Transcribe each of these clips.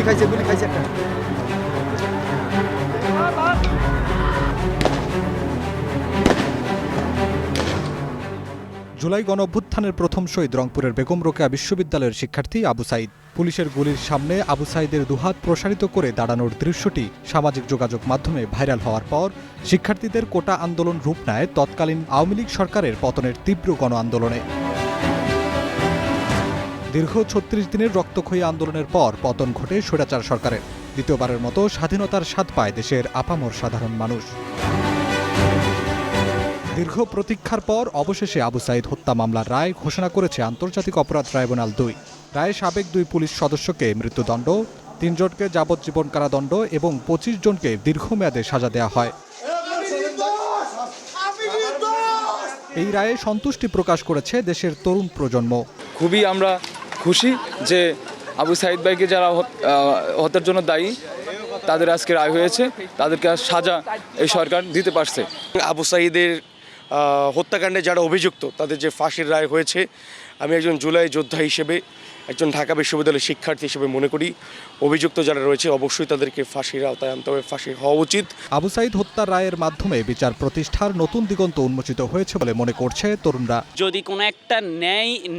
খাইছে একটা। জুলাই গণঅভ্যুত্থানের প্রথম শহীদ রংপুরের বেগম রোকেয়া বিশ্ববিদ্যালয়ের শিক্ষার্থী আবু সাইদ। পুলিশের গুলির সামনে আবু সাইদের দুহাত প্রসারিত করে দাঁড়ানোর দৃশ্যটি সামাজিক যোগাযোগ মাধ্যমে ভাইরাল হওয়ার পর শিক্ষার্থীদের কোটা আন্দোলন রূপ নেয় তৎকালীন আওয়ামী লীগ সরকারের পতনের তীব্র গণ আন্দোলনে। দীর্ঘ ৩৬ দিনের রক্তক্ষয়ী আন্দোলনের পর পতন ঘটে স্বৈরাচার সরকারের। দ্বিতীয়বারের মতো স্বাধীনতার স্বাদ পায় দেশের আপামর সাধারণ মানুষ। দীর্ঘ প্রতীক্ষার পর অবশেষে আবু সাইদ হত্যা মামলার রায় ঘোষণা করেছে আন্তর্জাতিক অপরাধ ট্রাইব্যুনাল ২। রায়ে সাবেক ২ পুলিশ সদস্যকে মৃত্যুদণ্ড, ৩ জনকে যাবজ্জীবন কারাদণ্ড এবং ২৫ জনকে দীর্ঘমেয়াদে সাজা দেওয়া হয়। এই রায়ে সন্তুষ্টি প্রকাশ করেছে দেশের তরুণ প্রজন্ম। খুবই আমরা খুশি যে আবু সাইদ ভাইকে যারা হত্যার জন্য দায়ী তাদের আজকে রায় হয়েছে, তাদেরকে সাজা এই সরকার দিতে পারছে। আবু সাইদের হত্যাকাণ্ডে যারা অভিযুক্ত তাদের যে ফাঁসির রায় হয়েছে, আমি একজন জুলাই যোদ্ধা হিসেবে, একজন ঢাকা বিশ্ববিদ্যালয়ের শিক্ষার্থী হিসেবে মনে করি অভিযুক্ত যারা রয়েছে অবশ্যই তাদেরকে ফাঁসির আওতায় আনতে হবে, ফাঁসি হওয়া উচিত। আবু সাইদ হত্যার রায়ের মাধ্যমে বিচার প্রতিষ্ঠার নতুন দিগন্ত উন্মোচিত হয়েছে বলে মনে করছে তরুণরা। যদি কোনো একটা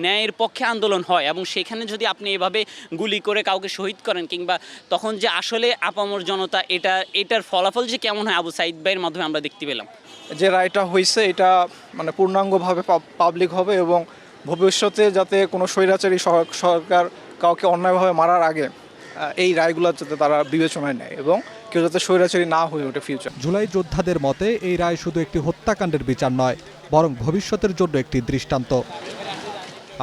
ন্যায়ের পক্ষে আন্দোলন হয় এবং সেখানে যদি আপনি এভাবে গুলি করে কাউকে শহীদ করেন, কিংবা তখন যে আসলে আপামর জনতা এটার ফলাফল যে কেমন হয় আবু সাইদ ভাইয়ের মাধ্যমে আমরা দেখতে পেলাম। যে রায়টা হয়েছে এটা মানে পূর্ণাঙ্গভাবে পাবলিক হবে এবং ভবিষ্যতে যাতে কোনো স্বৈরাচারী সরকার কাউকে অন্যায়ভাবে মারার আগে এই রায়গুলো যাতে তারা বিবেচনায় নেয় এবং কেউ যাতে স্বৈরাচারী না হয়ে ওঠে ফিউচার। জুলাই যোদ্ধাদের মতে এই রায় শুধু একটি হত্যাকাণ্ডের বিচার নয়, বরং ভবিষ্যতের জন্য একটি দৃষ্টান্ত।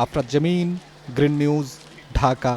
আফরাত জামিন, গ্রিন নিউজ, ঢাকা।